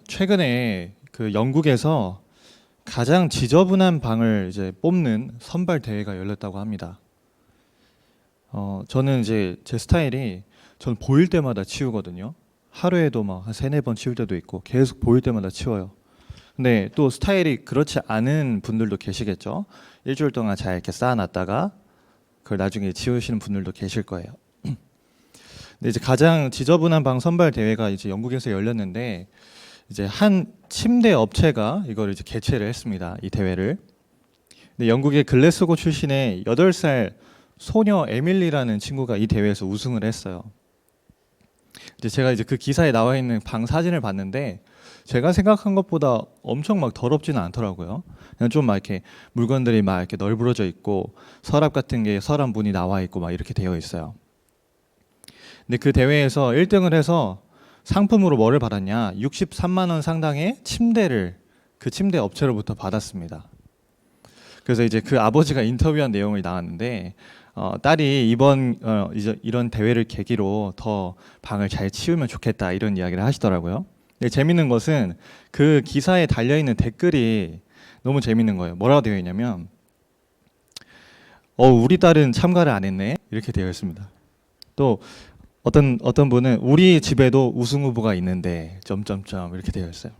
최근에 그 영국에서 가장 지저분한 방을 이제 뽑는 선발 대회가 열렸다고 합니다. 저는 이제 제 스타일이 저는 보일 때마다 치우거든요. 하루에도 막 한 세네 번 치울 때도 있고 계속 보일 때마다 치워요. 근데 또 스타일이 그렇지 않은 분들도 계시겠죠. 일주일 동안 잘 이렇게 쌓아놨다가 그걸 나중에 치우시는 분들도 계실 거예요. 근데 이제 가장 지저분한 방 선발 대회가 이제 영국에서 열렸는데 이제 한 침대 업체가 이걸 이제 개최를 했습니다. 이 대회를. 근데 영국의 글래스고 출신의 8살 소녀 에밀리라는 친구가 이 대회에서 우승을 했어요. 이제 제가 이제 그 기사에 나와 있는 방 사진을 봤는데 제가 생각한 것보다 엄청 막 더럽지는 않더라고요. 그냥 좀 막 이렇게 물건들이 막 이렇게 널브러져 있고 서랍 같은 게 서랍 문이 나와 있고 막 이렇게 되어 있어요. 근데 그 대회에서 1등을 해서 상품으로 뭐를 받았냐? 63만 원 상당의 침대를 그 침대 업체로부터 받았습니다. 그래서 이제 그 아버지가 인터뷰한 내용이 나왔는데 딸이 이번 이제 이런 대회를 계기로 더 방을 잘 치우면 좋겠다 이런 이야기를 하시더라고요. 근데 재밌는 것은 그 기사에 달려 있는 댓글이 너무 재밌는 거예요. 뭐라고 되어 있냐면 우리 딸은 참가를 안 했네 이렇게 되어 있습니다. 또 어떤 분은 우리 집에도 우승 후보가 있는데 점점점 이렇게 되어 있어요.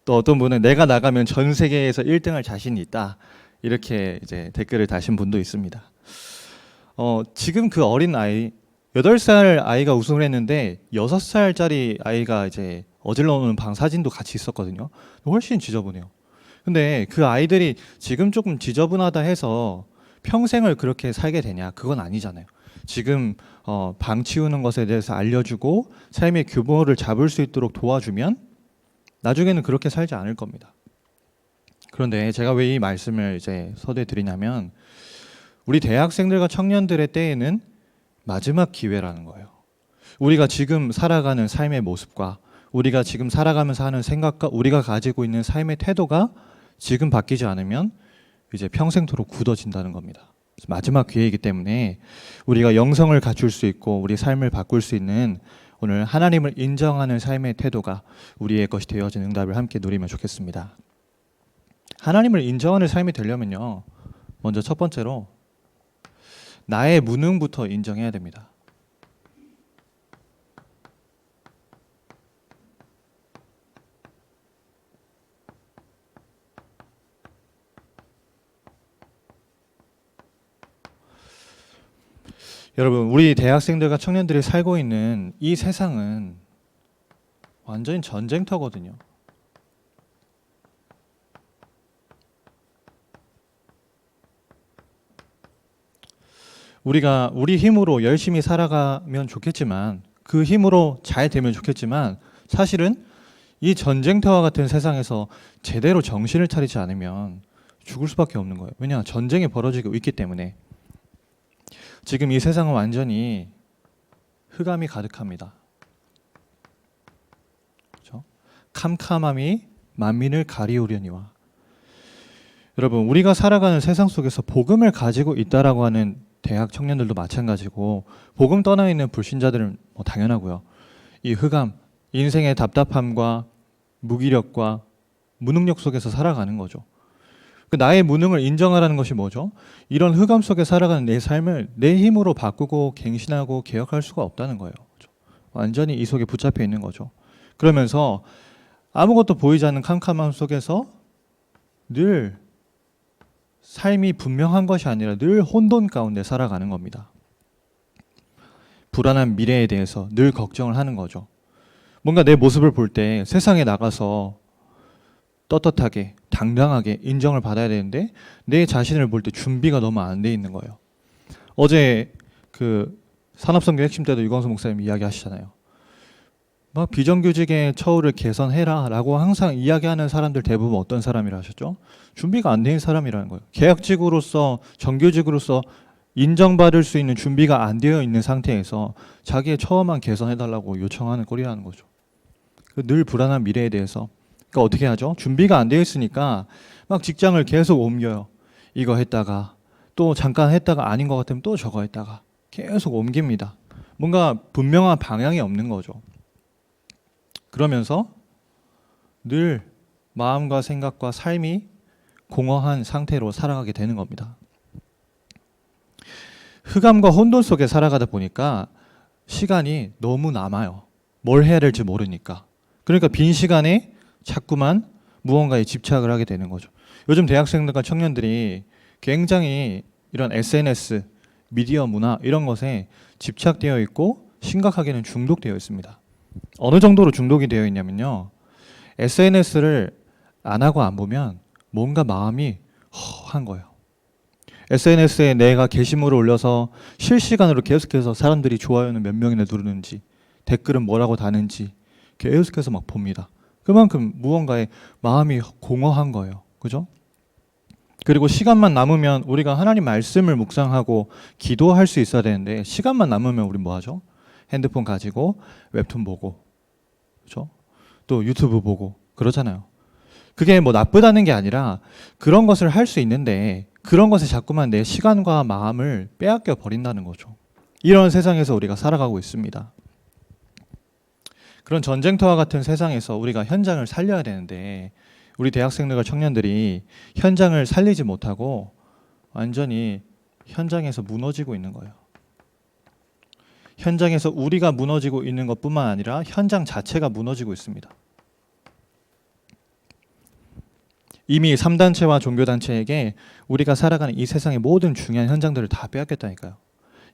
또 어떤 분은 내가 나가면 전 세계에서 1등할 자신이 있다 이렇게 이제 댓글을 다신 분도 있습니다. 지금 그 어린 아이 8살 아이가 우승을 했는데 6살짜리 아이가 이제 어질러 놓는 방 사진도 같이 있었거든요. 훨씬 지저분해요. 근데 그 아이들이 지금 조금 지저분하다 해서 평생을 그렇게 살게 되냐? 그건 아니잖아요. 지금 방 치우는 것에 대해서 알려주고 삶의 규모를 잡을 수 있도록 도와주면 나중에는 그렇게 살지 않을 겁니다. 그런데 제가 왜 이 말씀을 이제 서두에 드리냐면 우리 대학생들과 청년들의 때에는 마지막 기회라는 거예요. 우리가 지금 살아가는 삶의 모습과 우리가 지금 살아가면서 하는 생각과 우리가 가지고 있는 삶의 태도가 지금 바뀌지 않으면 이제 평생토록 굳어진다는 겁니다. 마지막 기회이기 때문에 우리가 영성을 갖출 수 있고 우리 삶을 바꿀 수 있는 오늘 하나님을 인정하는 삶의 태도가 우리의 것이 되어진 응답을 함께 누리면 좋겠습니다. 하나님을 인정하는 삶이 되려면요, 먼저 첫 번째로 나의 무능부터 인정해야 됩니다. 여러분, 우리 대학생들과 청년들이 살고 있는 이 세상은 완전히 전쟁터거든요. 우리가 우리 힘으로 열심히 살아가면 좋겠지만 그 힘으로 잘 되면 좋겠지만 사실은 이 전쟁터와 같은 세상에서 제대로 정신을 차리지 않으면 죽을 수밖에 없는 거예요. 왜냐? 전쟁이 벌어지고 있기 때문에. 지금 이 세상은 완전히 흑암이 가득합니다. 그렇죠? 캄캄함이 만민을 가리우려니와. 여러분, 우리가 살아가는 세상 속에서 복음을 가지고 있다라고 하는 대학 청년들도 마찬가지고 복음 떠나 있는 불신자들은 뭐 당연하고요. 이 흑암, 인생의 답답함과 무기력과 무능력 속에서 살아가는 거죠. 나의 무능을 인정하라는 것이 뭐죠? 이런 흑암 속에 살아가는 내 삶을 내 힘으로 바꾸고 갱신하고 개혁할 수가 없다는 거예요. 완전히 이 속에 붙잡혀 있는 거죠. 그러면서 아무것도 보이지 않는 캄캄함 속에서 늘 삶이 분명한 것이 아니라 늘 혼돈 가운데 살아가는 겁니다. 불안한 미래에 대해서 늘 걱정을 하는 거죠. 뭔가 내 모습을 볼 때 세상에 나가서 떳떳하게 당당하게 인정을 받아야 되는데 내 자신을 볼 때 준비가 너무 안 돼 있는 거예요. 어제 그 산업성교 핵심 때도 유광수 목사님 이야기하시잖아요. 막 비정규직의 처우를 개선해라 라고 항상 이야기하는 사람들 대부분 어떤 사람이라 하셨죠? 준비가 안 된 사람이라는 거예요. 계약직으로서 정규직으로서 인정받을 수 있는 준비가 안 되어 있는 상태에서 자기의 처우만 개선해달라고 요청하는 꼴이라는 거죠. 늘 불안한 미래에 대해서 그러니까 어떻게 하죠? 준비가 안 되어 있으니까 막 직장을 계속 옮겨요. 이거 했다가 또 잠깐 했다가 아닌 것 같으면 또 저거 했다가 계속 옮깁니다. 뭔가 분명한 방향이 없는 거죠. 그러면서 늘 마음과 생각과 삶이 공허한 상태로 살아가게 되는 겁니다. 흑암과 혼돈 속에 살아가다 보니까 시간이 너무 남아요. 뭘 해야 될지 모르니까. 그러니까 빈 시간에 자꾸만 무언가에 집착을 하게 되는 거죠. 요즘 대학생들과 청년들이 굉장히 이런 SNS, 미디어 문화 이런 것에 집착되어 있고 심각하게는 중독되어 있습니다. 어느 정도로 중독이 되어 있냐면요. SNS를 안 하고 안 보면 뭔가 마음이 허한 거예요. SNS에 내가 게시물을 올려서 실시간으로 계속해서 사람들이 좋아요는 몇 명이나 누르는지, 댓글은 뭐라고 다는지 계속해서 막 봅니다. 그만큼 무언가에 마음이 공허한 거예요. 그죠? 그리고 시간만 남으면 우리가 하나님 말씀을 묵상하고 기도할 수 있어야 되는데 시간만 남으면 우리 뭐 하죠? 핸드폰 가지고 웹툰 보고, 그죠? 또 유튜브 보고 그러잖아요. 그게 뭐 나쁘다는 게 아니라 그런 것을 할 수 있는데 그런 것에 자꾸만 내 시간과 마음을 빼앗겨 버린다는 거죠. 이런 세상에서 우리가 살아가고 있습니다. 그런 전쟁터와 같은 세상에서 우리가 현장을 살려야 되는데 우리 대학생들과 청년들이 현장을 살리지 못하고 완전히 현장에서 무너지고 있는 거예요. 현장에서 우리가 무너지고 있는 것뿐만 아니라 현장 자체가 무너지고 있습니다. 이미 3단체와 종교단체에게 우리가 살아가는 이 세상의 모든 중요한 현장들을 다 빼앗겼다니까요.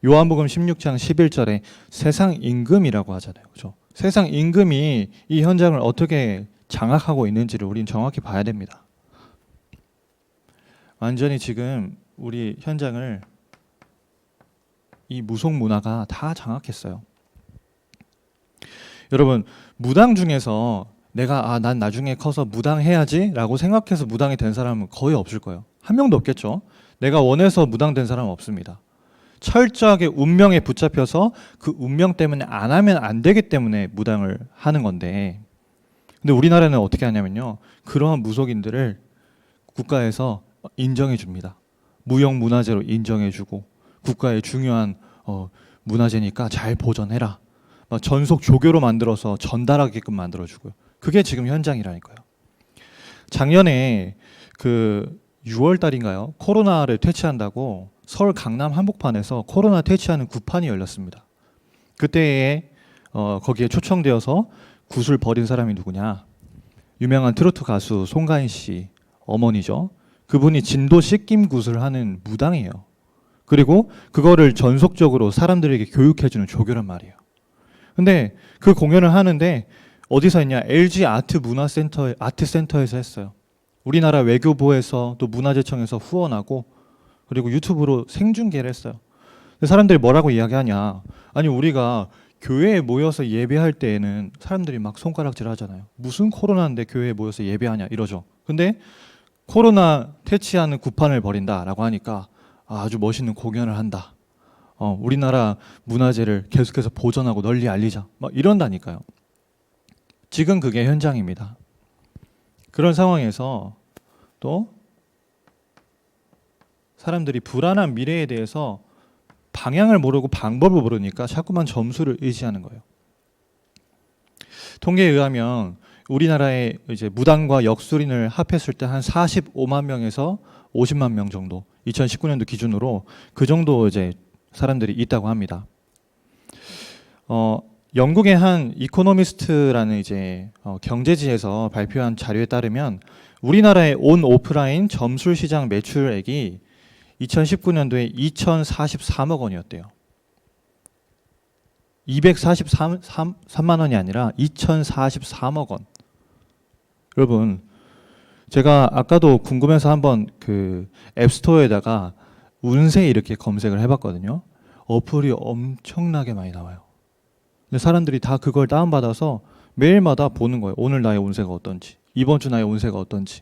요한복음 16장 11절에 세상 임금이라고 하잖아요. 그렇죠? 세상 임금이 이 현장을 어떻게 장악하고 있는지를 우리는 정확히 봐야 됩니다. 완전히 지금 우리 현장을 이 무속 문화가 다 장악했어요. 여러분, 무당 중에서 내가 난 나중에 커서 무당해야지 라고 생각해서 무당이 된 사람은 거의 없을 거예요. 한 명도 없겠죠. 내가 원해서 무당된 사람은 없습니다. 철저하게 운명에 붙잡혀서 그 운명 때문에 안 하면 안 되기 때문에 무당을 하는 건데, 근데 우리나라는 어떻게 하냐면요, 그러한 무속인들을 국가에서 인정해 줍니다. 무형문화재로 인정해 주고 국가의 중요한 문화재니까 잘 보존해라, 막 전속 조교로 만들어서 전달하게끔 만들어 주고요. 그게 지금 현장이라니까요. 작년에 그 6월 달인가요? 코로나를 퇴치한다고 서울 강남 한복판에서 코로나 퇴치하는 굿판이 열렸습니다. 그때에 거기에 초청되어서 굿을 버린 사람이 누구냐? 유명한 트로트 가수 송가인 씨 어머니죠. 그분이 진도 씻김 굿을 하는 무당이에요. 그리고 그거를 전속적으로 사람들에게 교육해주는 조교란 말이에요. 근데 그 공연을 하는데 어디서 했냐? LG 아트센터에서 했어요. 우리나라 외교부에서 또 문화재청에서 후원하고 그리고 유튜브로 생중계를 했어요. 사람들이 뭐라고 이야기하냐? 아니 우리가 교회에 모여서 예배할 때에는 사람들이 막 손가락질 하잖아요. 무슨 코로나인데 교회에 모여서 예배하냐 이러죠. 근데 코로나 퇴치하는 굿판을 벌인다라고 하니까 아주 멋있는 공연을 한다. 우리나라 문화재를 계속해서 보존하고 널리 알리자. 막 이런다니까요. 지금 그게 현장입니다. 그런 상황에서 또 사람들이 불안한 미래에 대해서 방향을 모르고 방법을 모르니까 자꾸만 점수를 의지하는 거예요. 통계에 의하면 우리나라의 이제 무당과 역술인을 합했을 때 한 45만 명에서 50만 명 정도, 2019년도 기준으로 그 정도 이제 사람들이 있다고 합니다. 영국의 한 이코노미스트라는 이제 경제지에서 발표한 자료에 따르면 우리나라의 온 오프라인 점술 시장 매출액이 2019년도에 2,043억 원이었대요. 243만 원이 아니라 2,043억 원. 여러분, 제가 아까도 궁금해서 한번 그 앱스토어에다가 운세 이렇게 검색을 해봤거든요. 어플이 엄청나게 많이 나와요. 근데 사람들이 다 그걸 다운받아서 매일마다 보는 거예요. 오늘 나의 운세가 어떤지, 이번 주 나의 운세가 어떤지.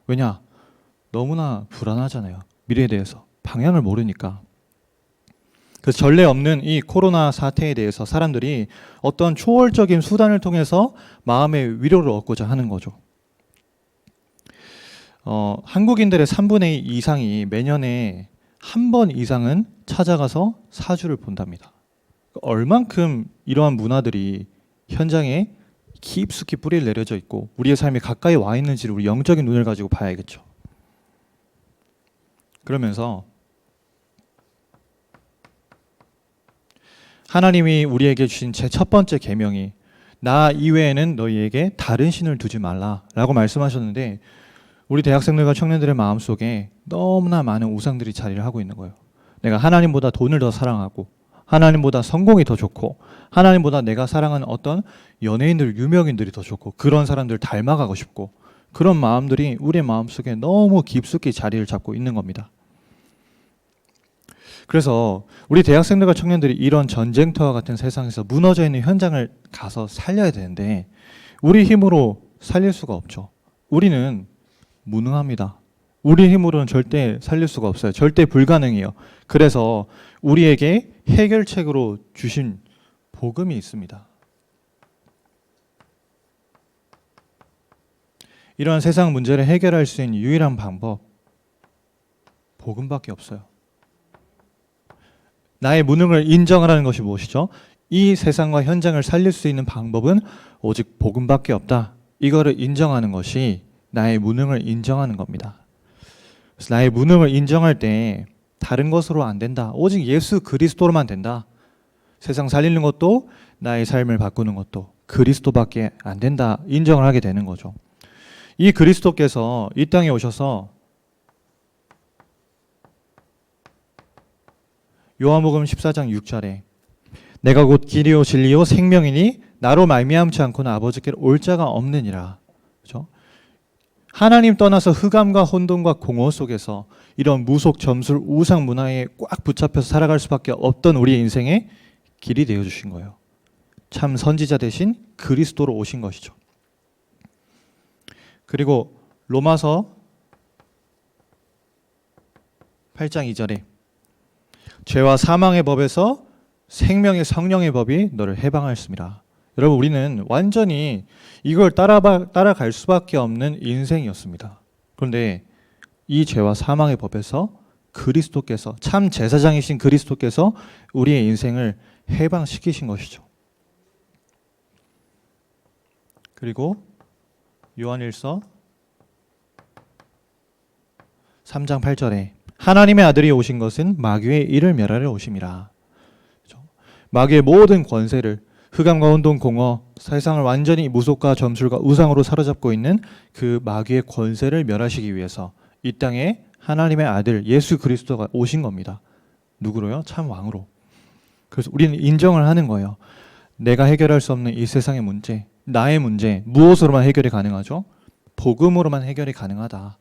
왜냐? 너무나 불안하잖아요. 미래에 대해서 방향을 모르니까. 그래서 전례 없는 이 코로나 사태에 대해서 사람들이 어떤 초월적인 수단을 통해서 마음의 위로를 얻고자 하는 거죠. 한국인들의 3분의 2 이상이 매년에 한 번 이상은 찾아가서 사주를 본답니다. 얼만큼 이러한 문화들이 현장에 깊숙이 뿌리를 내려져 있고 우리의 삶이 가까이 와 있는지를 우리 영적인 눈을 가지고 봐야겠죠. 그러면서 하나님이 우리에게 주신 제 첫 번째 계명이 나 이외에는 너희에게 다른 신을 두지 말라라고 말씀하셨는데 우리 대학생들과 청년들의 마음속에 너무나 많은 우상들이 자리를 하고 있는 거예요. 내가 하나님보다 돈을 더 사랑하고 하나님보다 성공이 더 좋고 하나님보다 내가 사랑하는 어떤 연예인들, 유명인들이 더 좋고 그런 사람들 닮아가고 싶고 그런 마음들이 우리의 마음속에 너무 깊숙이 자리를 잡고 있는 겁니다. 그래서 우리 대학생들과 청년들이 이런 전쟁터와 같은 세상에서 무너져 있는 현장을 가서 살려야 되는데 우리 힘으로 살릴 수가 없죠. 우리는 무능합니다. 우리 힘으로는 절대 살릴 수가 없어요. 절대 불가능해요. 그래서 우리에게 해결책으로 주신 복음이 있습니다. 이러한 세상 문제를 해결할 수 있는 유일한 방법, 복음밖에 없어요. 나의 무능을 인정하라는 것이 무엇이죠? 이 세상과 현장을 살릴 수 있는 방법은 오직 복음밖에 없다. 이거를 인정하는 것이 나의 무능을 인정하는 겁니다. 그래서 나의 무능을 인정할 때 다른 것으로 안 된다. 오직 예수 그리스도로만 된다. 세상 살리는 것도 나의 삶을 바꾸는 것도 그리스도밖에 안 된다. 인정을 하게 되는 거죠. 이 그리스도께서 이 땅에 오셔서 요한복음 14장 6절에 내가 곧 길이요 진리요 생명이니 나로 말미암지 않고는 아버지께로 올 자가 없느니라. 그렇죠? 하나님 떠나서 흑암과 혼돈과 공허 속에서 이런 무속 점술 우상 문화에 꽉 붙잡혀서 살아갈 수밖에 없던 우리의 인생에 길이 되어 주신 거예요. 참 선지자 대신 그리스도로 오신 것이죠. 그리고 로마서 8장 2절에 죄와 사망의 법에서 생명의 성령의 법이 너를 해방하였습니다. 여러분 우리는 완전히 이걸 따라갈 수밖에 없는 인생이었습니다. 그런데 이 죄와 사망의 법에서 그리스도께서 참 제사장이신 그리스도께서 우리의 인생을 해방시키신 것이죠. 그리고 요한일서 3장 8절에 하나님의 아들이 오신 것은 마귀의 일을 멸하려 오심이라. 마귀의 모든 권세를 흑암과 혼돈 공허 세상을 완전히 무속과 점술과 우상으로 사로잡고 있는 그 마귀의 권세를 멸하시기 위해서 이 땅에 하나님의 아들 예수 그리스도가 오신 겁니다. 누구로요? 참 왕으로. 그래서 우리는 인정을 하는 거예요. 내가 해결할 수 없는 이 세상의 문제, 나의 문제 무엇으로만 해결이 가능하죠? 복음으로만 해결이 가능하다.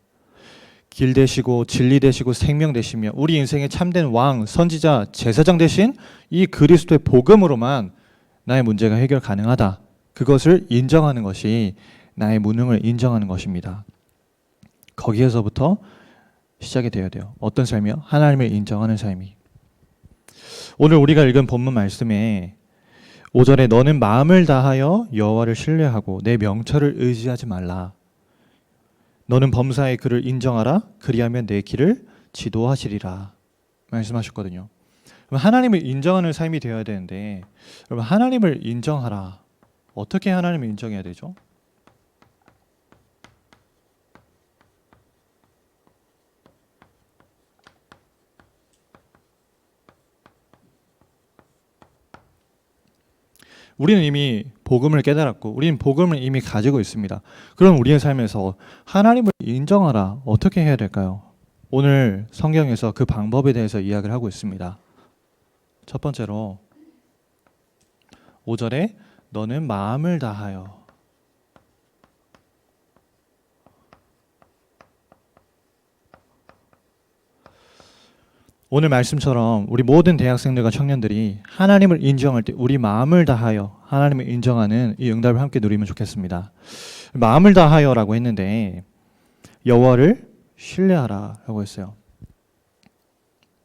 길 되시고 진리 되시고 생명 되시며 우리 인생의 참된 왕, 선지자, 제사장 되신 이 그리스도의 복음으로만 나의 문제가 해결 가능하다. 그것을 인정하는 것이 나의 무능을 인정하는 것입니다. 거기에서부터 시작이 되어야 돼요. 어떤 삶이요? 하나님을 인정하는 삶이. 오늘 우리가 읽은 본문 말씀에 5절에 너는 마음을 다하여 여호와를 신뢰하고 내 명철을 의지하지 말라. 너는 범사의 그를 인정하라. 그리하면 내 길을 지도하시리라. 말씀하셨거든요. 그럼 하나님을 인정하는 삶이 되어야 되는데 여러분 하나님을 인정하라. 어떻게 하나님을 인정해야 되죠? 우리는 이미 복음을 깨달았고 우리는 복음을 이미 가지고 있습니다. 그럼 우리의 삶에서 하나님을 인정하라. 어떻게 해야 될까요? 오늘 성경에서 그 방법에 대해서 이야기를 하고 있습니다. 첫 번째로 5절에 너는 마음을 다하여. 오늘 말씀처럼 우리 모든 대학생들과 청년들이 하나님을 인정할 때 우리 마음을 다하여 하나님을 인정하는 이 응답을 함께 누리면 좋겠습니다. 마음을 다하여라고 했는데 여호와를 신뢰하라라고 했어요.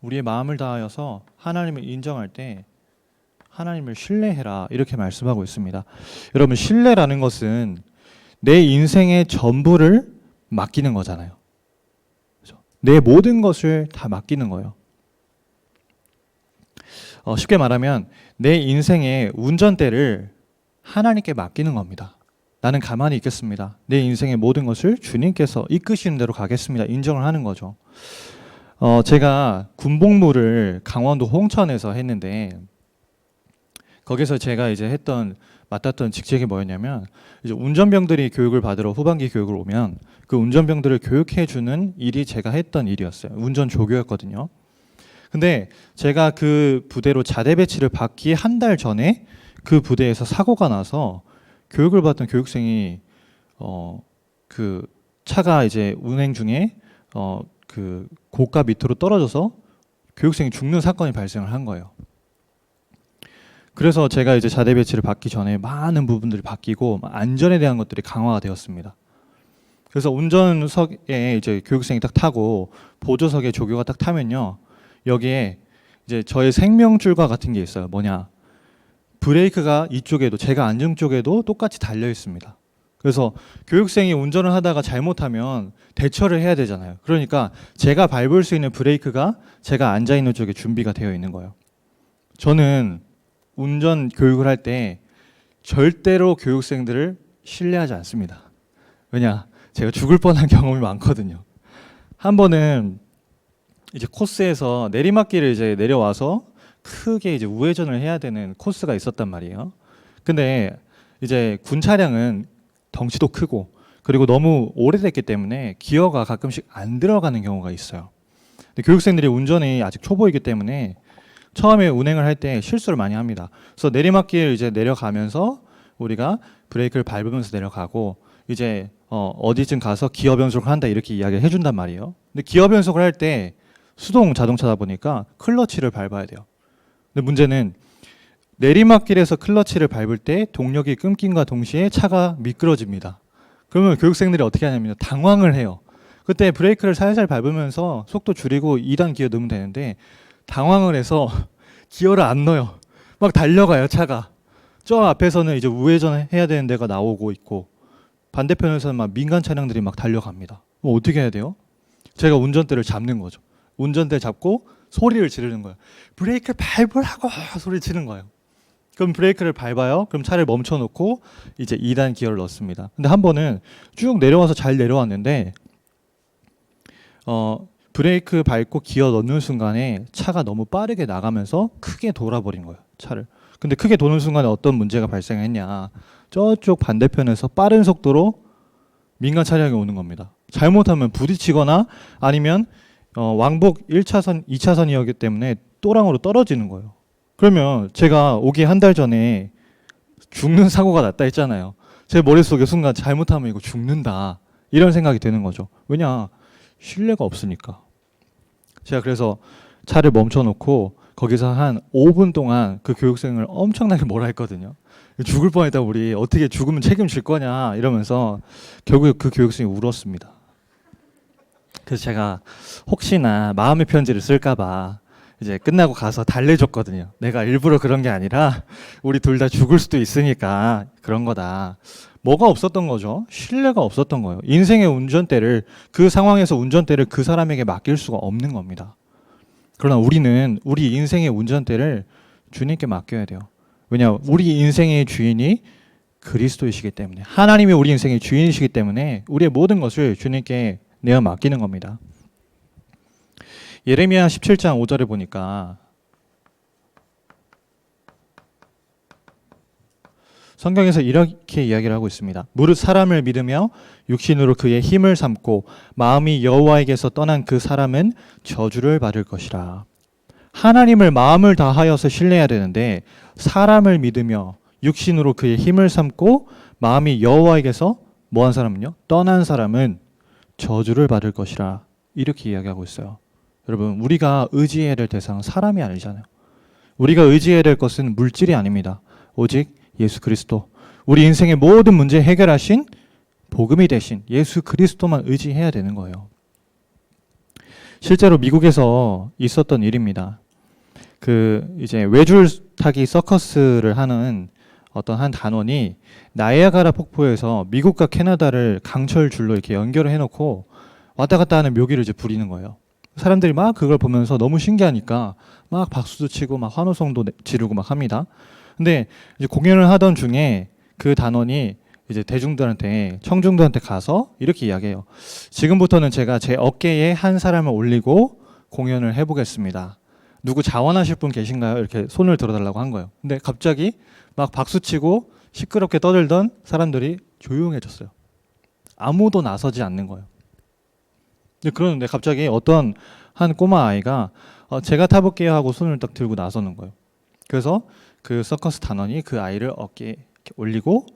우리의 마음을 다하여서 하나님을 인정할 때 하나님을 신뢰해라 이렇게 말씀하고 있습니다. 여러분 신뢰라는 것은 내 인생의 전부를 맡기는 거잖아요. 그렇죠? 내 모든 것을 다 맡기는 거예요. 쉽게 말하면 내 인생의 운전대를 하나님께 맡기는 겁니다. 나는 가만히 있겠습니다. 내 인생의 모든 것을 주님께서 이끄시는 대로 가겠습니다. 인정을 하는 거죠. 제가 군복무를 강원도 홍천에서 했는데 거기서 제가 이제 맡았던 직책이 뭐였냐면 이제 운전병들이 교육을 받으러 후반기 교육을 오면 그 운전병들을 교육해주는 일이 제가 했던 일이었어요. 운전 조교였거든요. 근데 제가 그 부대로 자대 배치를 받기 한 달 전에 그 부대에서 사고가 나서 교육을 받던 교육생이 그 차가 이제 운행 중에 그 고가 밑으로 떨어져서 교육생이 죽는 사건이 발생을 한 거예요. 그래서 제가 이제 자대 배치를 받기 전에 많은 부분들이 바뀌고 안전에 대한 것들이 강화가 되었습니다. 그래서 운전석에 이제 교육생이 딱 타고 보조석에 조교가 딱 타면요, 여기에 이제 저의 생명줄과 같은 게 있어요. 뭐냐? 브레이크가 이쪽에도, 제가 앉은 쪽에도 똑같이 달려 있습니다. 그래서 교육생이 운전을 하다가 잘못하면 대처를 해야 되잖아요. 그러니까 제가 밟을 수 있는 브레이크가 제가 앉아 있는 쪽에 준비가 되어 있는 거예요. 저는 운전 교육을 할 때 절대로 교육생들을 신뢰하지 않습니다. 왜냐? 제가 죽을 뻔한 경험이 많거든요. 한 번은 이제 코스에서 내리막길을 이제 내려와서 크게 이제 우회전을 해야 되는 코스가 있었단 말이에요. 근데 이제 군 차량은 덩치도 크고 그리고 너무 오래됐기 때문에 기어가 가끔씩 안 들어가는 경우가 있어요. 근데 교육생들이 운전이 아직 초보이기 때문에 처음에 운행을 할 때 실수를 많이 합니다. 그래서 내리막길 이제 내려가면서 우리가 브레이크를 밟으면서 내려가고 이제 어디쯤 가서 기어 변속을 한다 이렇게 이야기를 해준단 말이에요. 근데 기어 변속을 할 때 수동 자동차다 보니까 클러치를 밟아야 돼요. 근데 문제는 내리막길에서 클러치를 밟을 때 동력이 끊김과 동시에 차가 미끄러집니다. 그러면 교육생들이 어떻게 하냐면 당황을 해요. 그때 브레이크를 살살 밟으면서 속도 줄이고 2단 기어 넣으면 되는데 당황을 해서 기어를 안 넣어요. 막 달려가요, 차가. 저 앞에서는 이제 우회전 해야 되는 데가 나오고 있고 반대편에서는 막 민간 차량들이 막 달려갑니다. 뭐 어떻게 해야 돼요? 제가 운전대를 잡는 거죠. 운전대 잡고 소리를 지르는 거예요. 브레이크 밟으라고 소리 치는 거예요. 그럼 브레이크를 밟아요. 그럼 차를 멈춰놓고 이제 2단 기어를 넣습니다. 근데 한 번은 쭉 내려와서 잘 내려왔는데 브레이크 밟고 기어 넣는 순간에 차가 너무 빠르게 나가면서 크게 돌아버린 거예요, 차를. 근데 크게 도는 순간에 어떤 문제가 발생했냐? 저쪽 반대편에서 빠른 속도로 민간 차량이 오는 겁니다. 잘못하면 부딪히거나 아니면 왕복 1차선, 2차선이었기 때문에 또랑으로 떨어지는 거예요. 그러면 제가 오기 한 달 전에 죽는 사고가 났다 했잖아요. 제 머릿속에 순간 잘못하면 이거 죽는다 이런 생각이 드는 거죠. 왜냐? 신뢰가 없으니까. 제가 그래서 차를 멈춰놓고 거기서 한 5분 동안 그 교육생을 엄청나게 뭐라 했거든요. 죽을 뻔했다 우리 어떻게 죽으면 책임질 거냐 이러면서 결국에 그 교육생이 울었습니다. 그래서 제가 혹시나 마음의 편지를 쓸까 봐 이제 끝나고 가서 달래줬거든요. 내가 일부러 그런 게 아니라 우리 둘 다 죽을 수도 있으니까 그런 거다. 뭐가 없었던 거죠? 신뢰가 없었던 거예요. 인생의 운전대를, 그 상황에서 운전대를 그 사람에게 맡길 수가 없는 겁니다. 그러나 우리는 우리 인생의 운전대를 주님께 맡겨야 돼요. 왜냐? 우리 인생의 주인이 그리스도이시기 때문에, 하나님이 우리 인생의 주인이시기 때문에 우리의 모든 것을 주님께 내어 맡기는 겁니다. 예레미야 17장 5절에 보니까 성경에서 이렇게 이야기를 하고 있습니다. 무릇 사람을 믿으며 육신으로 그의 힘을 삼고 마음이 여호와에게서 떠난 그 사람은 저주를 받을 것이라. 하나님을 마음을 다하여서 신뢰해야 되는데 사람을 믿으며 육신으로 그의 힘을 삼고 마음이 여호와에게서 뭐한 사람은요? 떠난 사람은 저주를 받을 것이라. 이렇게 이야기하고 있어요. 여러분, 우리가 의지해야 될 대상은 사람이 아니잖아요. 우리가 의지해야 될 것은 물질이 아닙니다. 오직 예수 그리스도, 우리 인생의 모든 문제 해결하신 복음이 되신 예수 그리스도만 의지해야 되는 거예요. 실제로 미국에서 있었던 일입니다. 이제 외줄 타기 서커스를 하는 어떤 한 단원이 나이아가라 폭포에서 미국과 캐나다를 강철 줄로 이렇게 연결을 해놓고 왔다 갔다 하는 묘기를 이제 부리는 거예요. 사람들이 막 그걸 보면서 너무 신기하니까 막 박수도 치고 막 환호성도 지르고 막 합니다. 근데 이제 공연을 하던 중에 그 단원이 이제 대중들한테 청중들한테 가서 이렇게 이야기해요. 지금부터는 제가 제 어깨에 한 사람을 올리고 공연을 해보겠습니다. 누구 자원하실 분 계신가요? 이렇게 손을 들어달라고 한 거예요. 근데 갑자기 막 박수치고 시끄럽게 떠들던 사람들이 조용해졌어요. 아무도 나서지 않는 거예요. 그러는데 갑자기 어떤 한 꼬마 아이가 제가 타볼게요 하고 손을 딱 들고 나서는 거예요. 그래서 그 서커스 단원이 그 아이를 어깨에 이렇게 올리고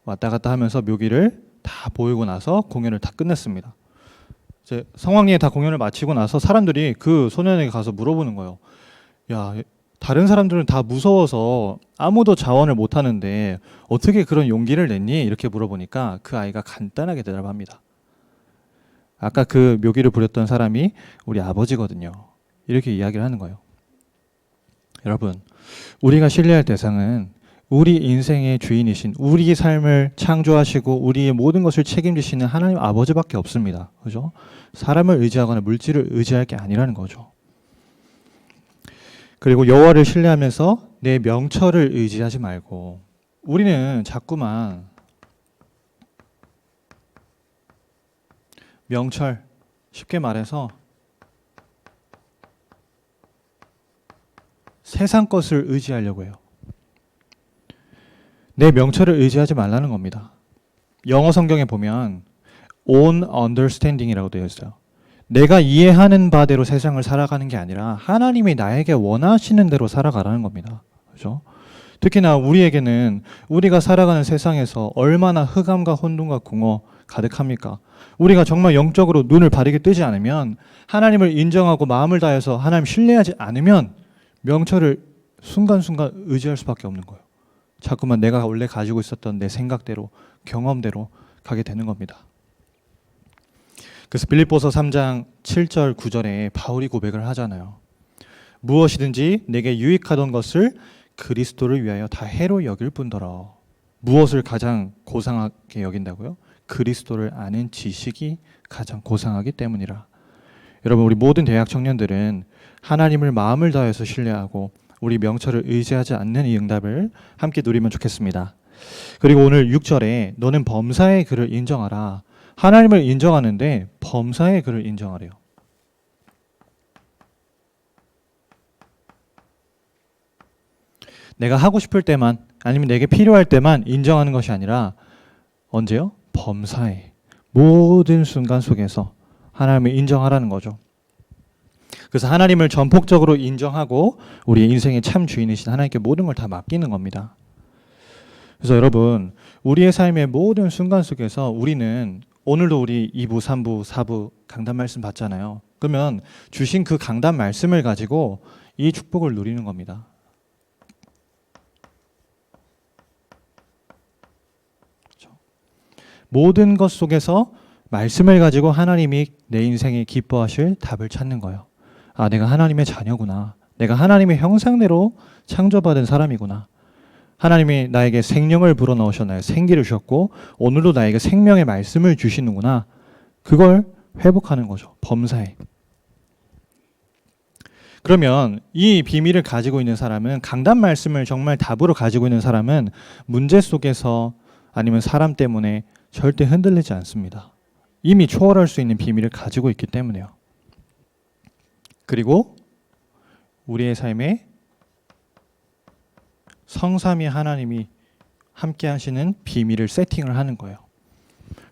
왔다 갔다 하면서 묘기를 다 보이고 나서 공연을 다 끝냈습니다. 이제 성황리에 다 공연을 마치고 나서 사람들이 그 소년에게 가서 물어보는 거예요. 야, 다른 사람들은 다 무서워서 아무도 자원을 못 하는데 어떻게 그런 용기를 냈니? 이렇게 물어보니까 그 아이가 간단하게 대답합니다. 아까 그 묘기를 부렸던 사람이 우리 아버지거든요. 이렇게 이야기를 하는 거예요. 여러분, 우리가 신뢰할 대상은 우리 인생의 주인이신, 우리 삶을 창조하시고 우리의 모든 것을 책임지시는 하나님 아버지밖에 없습니다. 그죠? 사람을 의지하거나 물질을 의지할 게 아니라는 거죠. 그리고 여호와를 신뢰하면서 내 명철을 의지하지 말고, 우리는 자꾸만 명철, 쉽게 말해서 세상 것을 의지하려고 해요. 내 명철을 의지하지 말라는 겁니다. 영어 성경에 보면 own understanding이라고 되어 있어요. 내가 이해하는 바대로 세상을 살아가는 게 아니라 하나님이 나에게 원하시는 대로 살아가라는 겁니다. 그렇죠? 특히나 우리에게는 우리가 살아가는 세상에서 얼마나 흑암과 혼돈과 공허 가득합니까? 우리가 정말 영적으로 눈을 바르게 뜨지 않으면, 하나님을 인정하고 마음을 다해서 하나님 신뢰하지 않으면 명철을 순간순간 의지할 수밖에 없는 거예요. 자꾸만 내가 원래 가지고 있었던 내 생각대로, 경험대로 가게 되는 겁니다. 그래서 빌립보서 3장 7절 9절에 바울이 고백을 하잖아요. 무엇이든지 내게 유익하던 것을 그리스도를 위하여 다 해로 여길 뿐더러. 무엇을 가장 고상하게 여긴다고요? 그리스도를 아는 지식이 가장 고상하기 때문이라. 여러분, 우리 모든 대학 청년들은 하나님을 마음을 다해서 신뢰하고 우리 명철을 의지하지 않는 이 응답을 함께 누리면 좋겠습니다. 그리고 오늘 6절에 너는 범사의 그를 인정하라. 하나님을 인정하는데 범사의 그를 인정하래요. 내가 하고 싶을 때만, 아니면 내게 필요할 때만 인정하는 것이 아니라 언제요? 범사의 모든 순간 속에서 하나님을 인정하라는 거죠. 그래서 하나님을 전폭적으로 인정하고 우리의 인생의 참 주인이신 하나님께 모든 걸 다 맡기는 겁니다. 그래서 여러분, 우리의 삶의 모든 순간 속에서 우리는, 오늘도 우리 2부, 3부, 4부 강단 말씀 받잖아요. 그러면 주신 그 강단 말씀을 가지고 이 축복을 누리는 겁니다. 그렇죠? 모든 것 속에서 말씀을 가지고 하나님이 내 인생에 기뻐하실 답을 찾는 거예요. 아, 내가 하나님의 자녀구나. 내가 하나님의 형상대로 창조받은 사람이구나. 하나님이 나에게 생명을 불어넣으셨나요? 생기를 주셨고 오늘도 나에게 생명의 말씀을 주시는구나. 그걸 회복하는 거죠. 범사에. 그러면 이 비밀을 가지고 있는 사람은, 강단 말씀을 정말 답으로 가지고 있는 사람은 문제 속에서 아니면 사람 때문에 절대 흔들리지 않습니다. 이미 초월할 수 있는 비밀을 가지고 있기 때문에요. 그리고 우리의 삶에 성삼위 하나님이 함께 하시는 비밀을 세팅을 하는 거예요.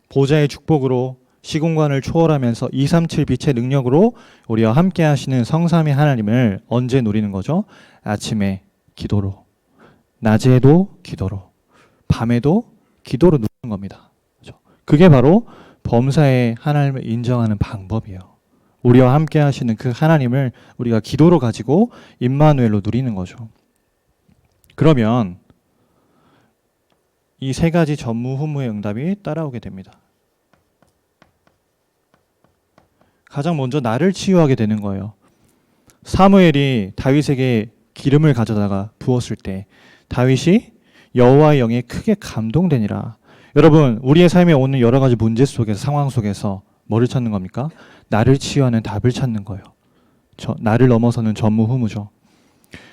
보좌의 축복으로 시공간을 초월하면서 237 빛의 능력으로 우리와 함께 하시는 성삼위 하나님을 언제 누리는 거죠? 아침에 기도로, 낮에도 기도로, 밤에도 기도로 누리는 겁니다. 그게 바로 범사의 하나님을 인정하는 방법이에요. 우리와 함께 하시는 그 하나님을 우리가 기도로 가지고 임마누엘로 누리는 거죠. 그러면 이 세 가지 전무후무의 응답이 따라오게 됩니다. 가장 먼저 나를 치유하게 되는 거예요. 사무엘이 다윗에게 기름을 가져다가 부었을 때 다윗이 여호와의 영에 크게 감동되니라. 여러분, 우리의 삶에 오는 여러 가지 문제 속에서, 상황 속에서 뭐를 찾는 겁니까? 나를 치유하는 답을 찾는 거예요. 나를 넘어서는 전무후무죠.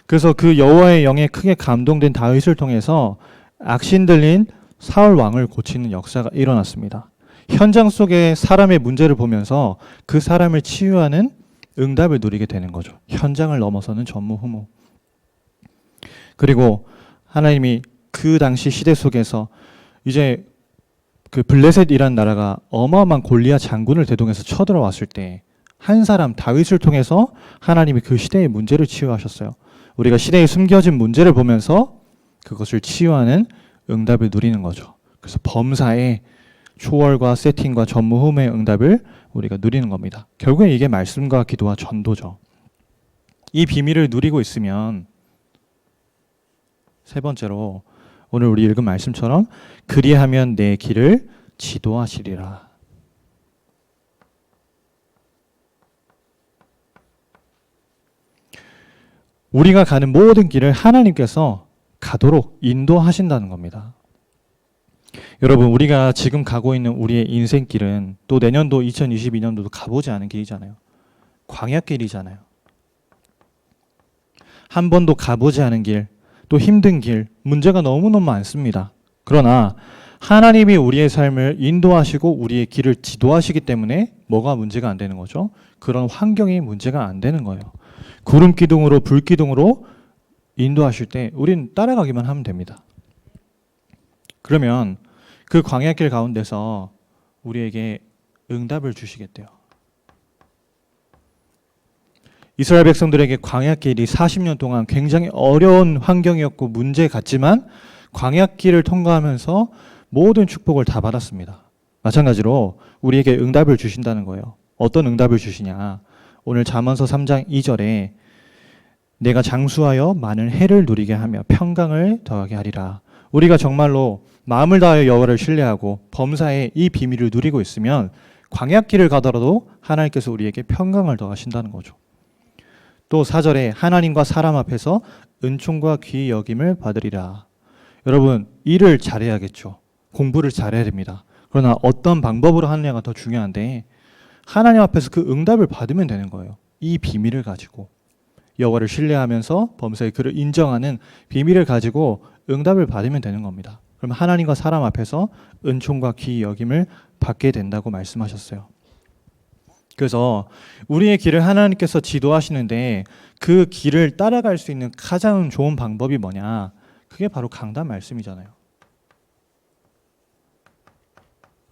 그래서 그 여호와의 영에 크게 감동된 다윗을 통해서 악신 들린 사울 왕을 고치는 역사가 일어났습니다. 현장 속에 사람의 문제를 보면서 그 사람을 치유하는 응답을 누리게 되는 거죠. 현장을 넘어서는 전무후무. 그리고 하나님이 그 당시 시대 속에서 이제 그 블레셋이란 나라가 어마어마한 골리앗 장군을 대동해서 쳐들어왔을 때 한 사람 다윗을 통해서 하나님이 그 시대의 문제를 치유하셨어요. 우리가 시대에 숨겨진 문제를 보면서 그것을 치유하는 응답을 누리는 거죠. 그래서 범사의 초월과 세팅과 전무후무의 응답을 우리가 누리는 겁니다. 결국에 이게 말씀과 기도와 전도죠. 이 비밀을 누리고 있으면 세 번째로 오늘 우리 읽은 말씀처럼 그리하면 내 길을 지도하시리라. 우리가 가는 모든 길을 하나님께서 가도록 인도하신다는 겁니다. 여러분, 우리가 지금 가고 있는 우리의 인생길은 또 내년도 2022년도도 가보지 않은 길이잖아요. 광야길이잖아요. 한 번도 가보지 않은 길, 또 힘든 길, 문제가 너무너무 많습니다. 그러나 하나님이 우리의 삶을 인도하시고 우리의 길을 지도하시기 때문에 뭐가 문제가 안 되는 거죠? 그런 환경이 문제가 안 되는 거예요. 구름 기둥으로 불 기둥으로 인도하실 때 우린 따라가기만 하면 됩니다. 그러면 그 광야길 가운데서 우리에게 응답을 주시겠대요. 이스라엘 백성들에게 광야길이 40년 동안 굉장히 어려운 환경이었고 문제 같지만 광야길을 통과하면서 모든 축복을 다 받았습니다. 마찬가지로 우리에게 응답을 주신다는 거예요. 어떤 응답을 주시냐? 오늘 잠언서 3장 2절에 내가 장수하여 많은 해를 누리게 하며 평강을 더하게 하리라. 우리가 정말로 마음을 다하여 여호와를 신뢰하고 범사에 이 비밀을 누리고 있으면 광야길을 가더라도 하나님께서 우리에게 평강을 더하신다는 거죠. 또 4절에 하나님과 사람 앞에서 은총과 귀히 여김을 받으리라. 여러분, 일을 잘해야겠죠. 공부를 잘해야 됩니다. 그러나 어떤 방법으로 하느냐가 더 중요한데 하나님 앞에서 그 응답을 받으면 되는 거예요. 이 비밀을 가지고 여호와를 신뢰하면서 범사의 그를 인정하는 비밀을 가지고 응답을 받으면 되는 겁니다. 그럼 하나님과 사람 앞에서 은총과 귀히 여김을 받게 된다고 말씀하셨어요. 그래서 우리의 길을 하나님께서 지도하시는데 그 길을 따라갈 수 있는 가장 좋은 방법이 뭐냐? 그게 바로 강단 말씀이잖아요.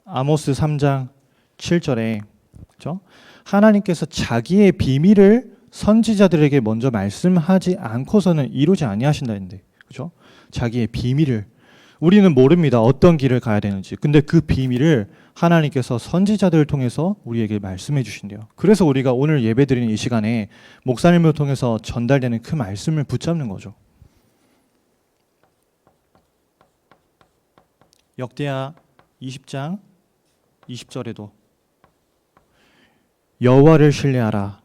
아모스 3장 7절에 그렇죠? 하나님께서 자기의 비밀을 선지자들에게 먼저 말씀하지 않고서는 이루지 아니하신다 했는데, 그렇죠? 자기의 비밀을 우리는 모릅니다. 어떤 길을 가야 되는지. 근데 그 비밀을 하나님께서 선지자들을 통해서 우리에게 말씀해 주신대요. 그래서 우리가 오늘 예배드리는 이 시간에 목사님을 통해서 전달되는 그 말씀을 붙잡는 거죠. 역대하 20장 20절에도 여호와를 신뢰하라.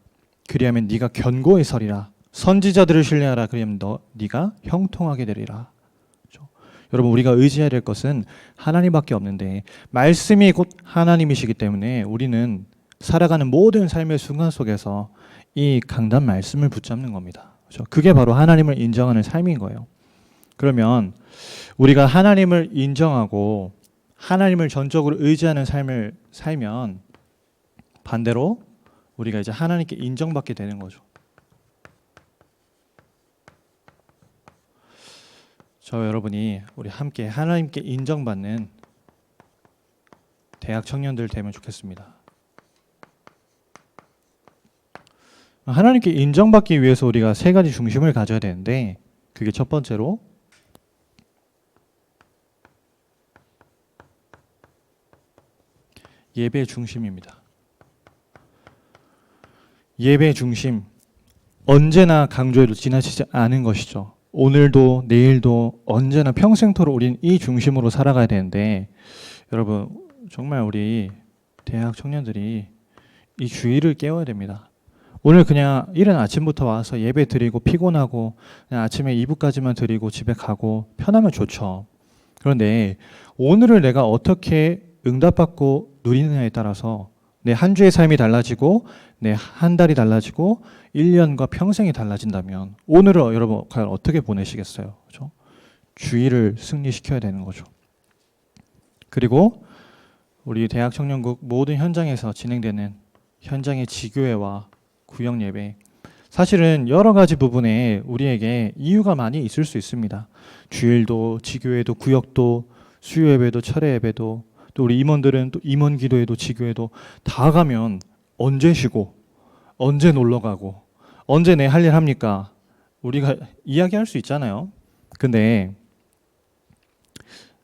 그리하면 네가 견고히 서리라. 선지자들을 신뢰하라. 그리하면 네가 형통하게 되리라. 그렇죠? 여러분, 우리가 의지해야 될 것은 하나님밖에 없는데 말씀이 곧 하나님이시기 때문에 우리는 살아가는 모든 삶의 순간 속에서 이 강단 말씀을 붙잡는 겁니다. 그렇죠? 그게 바로 하나님을 인정하는 삶인 거예요. 그러면 우리가 하나님을 인정하고 하나님을 전적으로 의지하는 삶을 살면 반대로 우리가 이제 하나님께 인정받게 되는 거죠. 저 여러분이 우리 함께 하나님께 인정받는 대학 청년들 되면 좋겠습니다. 하나님께 인정받기 위해서 우리가 세 가지 중심을 가져야 되는데 그게 첫 번째로 예배 중심입니다. 예배 중심, 언제나 강조해도 지나치지 않은 것이죠. 오늘도 내일도 언제나 평생토록 우리는 이 중심으로 살아가야 되는데 여러분 정말 우리 대학 청년들이 이 주의를 깨워야 됩니다. 오늘 그냥 이른 아침부터 와서 예배 드리고 피곤하고 그냥 아침에 2부까지만 드리고 집에 가고 편하면 좋죠. 그런데 오늘을 내가 어떻게 응답받고 누리느냐에 따라서 내 한 주의 삶이 달라지고 내 한 달이 달라지고 1년과 평생이 달라진다면 오늘을 여러분 과연 어떻게 보내시겠어요? 그렇죠? 주의를 승리시켜야 되는 거죠. 그리고 우리 대학 청년국 모든 현장에서 진행되는 현장의 지교회와 구역 예배, 사실은 여러 가지 부분에 우리에게 이유가 많이 있을 수 있습니다. 주일도, 지교회도, 구역도, 수요 예배도, 철회 예배도, 또 우리 임원들은 또 임원 기도회도, 지교회도 다 가면 언제 쉬고 언제 놀러 가고 언제 내 할 일 합니까? 우리가 이야기할 수 있잖아요. 근데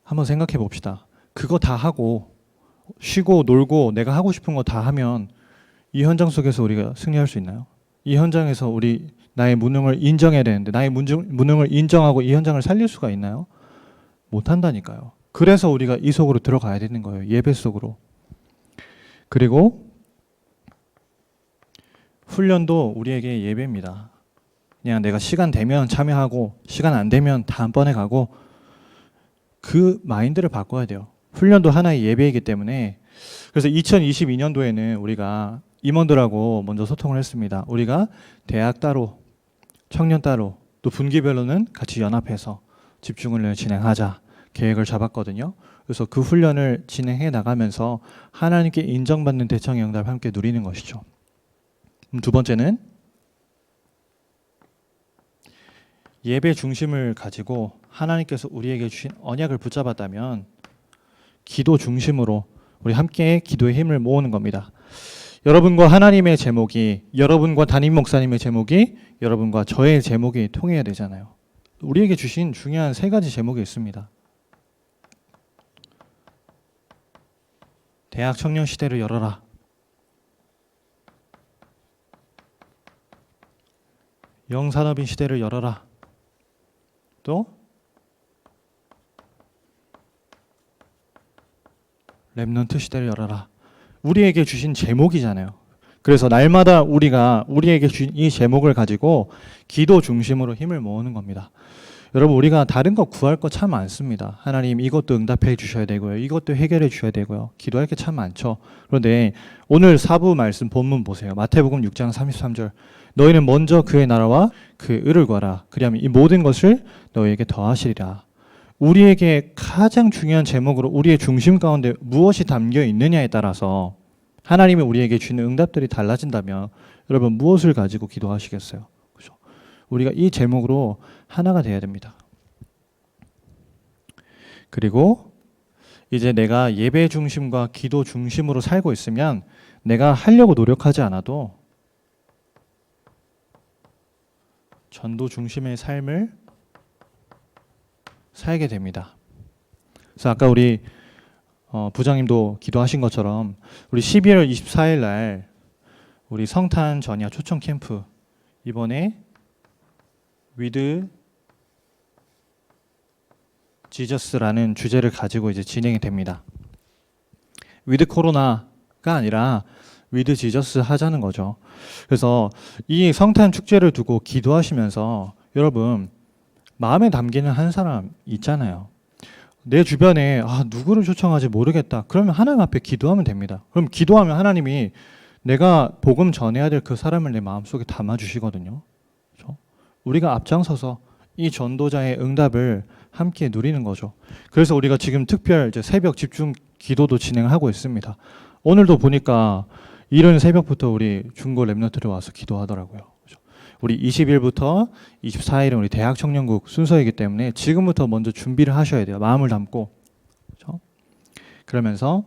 한번 생각해 봅시다. 그거 다 하고 쉬고 놀고 내가 하고 싶은 거 다 하면 이 현장 속에서 우리가 승리할 수 있나요? 이 현장에서 우리 나의 무능을 인정해야 되는데 나의 무능을 인정하고 이 현장을 살릴 수가 있나요? 못한다니까요. 그래서 우리가 이 속으로 들어가야 되는 거예요. 예배 속으로. 그리고 훈련도 우리에게 예배입니다. 그냥 내가 시간 되면 참여하고 시간 안 되면 다음번에 가고, 그 마인드를 바꿔야 돼요. 훈련도 하나의 예배이기 때문에. 그래서 2022년도에는 우리가 임원들하고 먼저 소통을 했습니다. 우리가 대학 따로, 청년 따로, 또 분기별로는 같이 연합해서 집중훈련을 진행하자 계획을 잡았거든요. 그래서 그 훈련을 진행해 나가면서 하나님께 인정받는 대청의 응답을 함께 누리는 것이죠. 두 번째는 예배 중심을 가지고 하나님께서 우리에게 주신 언약을 붙잡았다면 기도 중심으로 우리 함께 기도의 힘을 모으는 겁니다. 여러분과 하나님의 제목이, 여러분과 담임 목사님의 제목이, 여러분과 저의 제목이 통해야 되잖아요. 우리에게 주신 중요한 세 가지 제목이 있습니다. 대학 청년 시대를 열어라. 영산업인 시대를 열어라. 또 렘넌트 시대를 열어라. 우리에게 주신 제목이잖아요. 그래서 날마다 우리가 우리에게 주신 이 제목을 가지고 기도 중심으로 힘을 모으는 겁니다. 여러분, 우리가 다른 거 구할 거 참 많습니다. 하나님 이것도 응답해 주셔야 되고요. 이것도 해결해 주셔야 되고요. 기도할 게 참 많죠. 그런데 오늘 사부 말씀 본문 보세요. 마태복음 6장 33절. 너희는 먼저 그의 나라와 그 의를 구하라. 그리하면 이 모든 것을 너희에게 더하시리라. 우리에게 가장 중요한 제목으로 우리의 중심 가운데 무엇이 담겨 있느냐에 따라서 하나님이 우리에게 주는 응답들이 달라진다면 여러분 무엇을 가지고 기도하시겠어요? 그렇죠? 우리가 이 제목으로 하나가 돼야 됩니다. 그리고 이제 내가 예배 중심과 기도 중심으로 살고 있으면 내가 하려고 노력하지 않아도 전도 중심의 삶을 살게 됩니다. 그래서 아까 우리 부장님도 기도하신 것처럼 우리 12월 24일 날 우리 성탄 전야 초청 캠프 이번에 With Jesus라는 주제를 가지고 이제 진행이 됩니다. With 코로나가 아니라 With Jesus 하자는 거죠. 그래서 이 성탄 축제를 두고 기도하시면서 여러분 마음에 담기는 한 사람 있잖아요. 내 주변에 누구를 초청하지 모르겠다. 그러면 하나님 앞에 기도하면 됩니다. 그럼 기도하면 하나님이 내가 복음 전해야 될 그 사람을 내 마음속에 담아주시거든요. 그렇죠? 우리가 앞장서서 이 전도자의 응답을 함께 누리는 거죠. 그래서 우리가 지금 특별 이제 새벽 집중 기도도 진행하고 있습니다. 오늘도 보니까 이른 새벽부터 우리 중고 랩런트들 와서 기도하더라고요. 우리 20일부터 24일은 우리 대학 청년국 순서이기 때문에 지금부터 먼저 준비를 하셔야 돼요. 마음을 담고. 그렇죠? 그러면서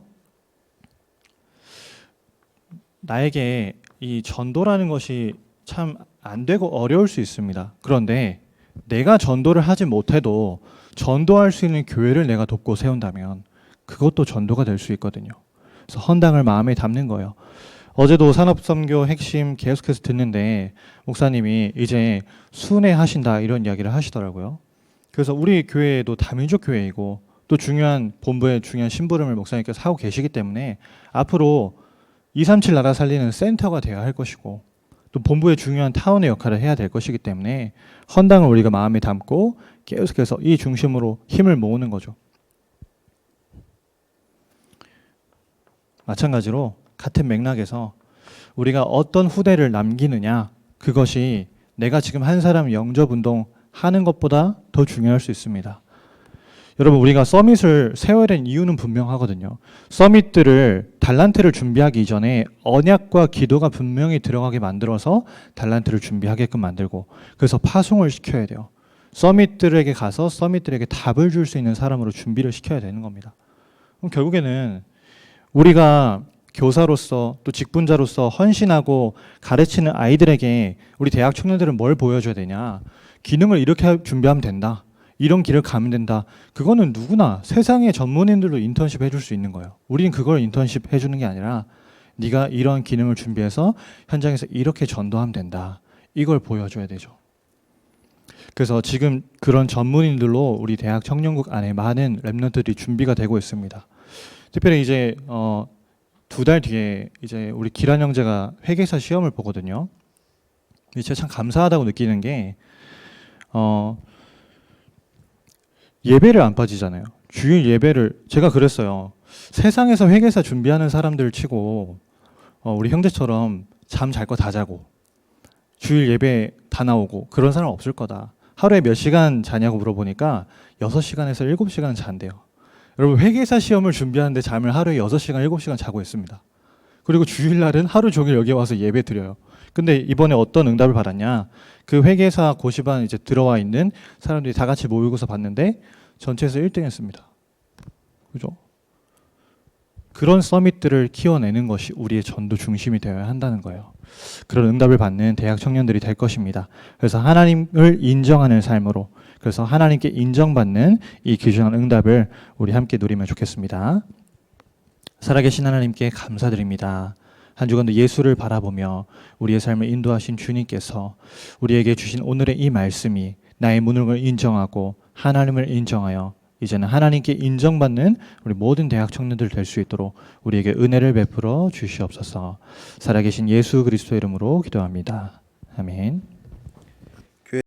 나에게 이 전도라는 것이 참 안 되고 어려울 수 있습니다. 그런데 내가 전도를 하지 못해도 전도할 수 있는 교회를 내가 돕고 세운다면 그것도 전도가 될 수 있거든요. 그래서 헌당을 마음에 담는 거예요. 어제도 산업선교 핵심 계속해서 듣는데 목사님이 이제 순회하신다 이런 이야기를 하시더라고요. 그래서 우리 교회도 다민족 교회이고 또 중요한 본부의 중요한 심부름을 목사님께서 하고 계시기 때문에 앞으로 237 나라 살리는 센터가 되어야 할 것이고 또 본부의 중요한 타운의 역할을 해야 될 것이기 때문에 헌당을 우리가 마음에 담고 계속해서 이 중심으로 힘을 모으는 거죠. 마찬가지로 같은 맥락에서 우리가 어떤 후대를 남기느냐, 그것이 내가 지금 한 사람 영접운동 하는 것보다 더 중요할 수 있습니다. 여러분 우리가 서밋을 세워야 되는 이유는 분명하거든요. 서밋들을 달란트를 준비하기 이전에 언약과 기도가 분명히 들어가게 만들어서 달란트를 준비하게끔 만들고 그래서 파송을 시켜야 돼요. 서밋들에게 가서 서밋들에게 답을 줄 수 있는 사람으로 준비를 시켜야 되는 겁니다. 그럼 결국에는 우리가 교사로서 또 직분자로서 헌신하고 가르치는 아이들에게 우리 대학 청년들은 뭘 보여줘야 되냐? 기능을 이렇게 준비하면 된다. 이런 길을 가면 된다. 그거는 누구나 세상의 전문인들도 인턴십 해줄 수 있는 거예요. 우리는 그걸 인턴십 해주는 게 아니라 네가 이런 기능을 준비해서 현장에서 이렇게 전도하면 된다. 이걸 보여줘야 되죠. 그래서 지금 그런 전문인들로 우리 대학 청년국 안에 많은 랩런트들이 준비가 되고 있습니다. 특별히 이제 2달 뒤에 이제 우리 기란 형제가 회계사 시험을 보거든요. 제가 참 감사하다고 느끼는 게 예배를 안 빠지잖아요. 주일 예배를 제가 그랬어요. 세상에서 회계사 준비하는 사람들 치고 우리 형제처럼 잠 잘 거 다 자고 주일 예배 다 나오고 그런 사람 없을 거다. 하루에 몇 시간 자냐고 물어보니까 6시간에서 7시간 잔대요. 여러분 회계사 시험을 준비하는데 잠을 하루에 6시간, 7시간 자고 있습니다. 그리고 주일날은 하루 종일 여기 와서 예배 드려요. 근데 이번에 어떤 응답을 받았냐? 그 회계사 고시반 이제 들어와 있는 사람들이 다 같이 모의고사 봤는데 전체에서 1등 했습니다. 그죠? 그런 서밋들을 키워내는 것이 우리의 전도 중심이 되어야 한다는 거예요. 그런 응답을 받는 대학 청년들이 될 것입니다. 그래서 하나님을 인정하는 삶으로, 그래서 하나님께 인정받는 이 귀중한 응답을 우리 함께 누리면 좋겠습니다. 살아계신 하나님께 감사드립니다. 한 주간도 예수를 바라보며 우리의 삶을 인도하신 주님께서 우리에게 주신 오늘의 이 말씀이 나의 무능을 인정하고 하나님을 인정하여 이제는 하나님께 인정받는 우리 모든 대학 청년들 될 수 있도록 우리에게 은혜를 베풀어 주시옵소서. 살아계신 예수 그리스도 이름으로 기도합니다. 아멘.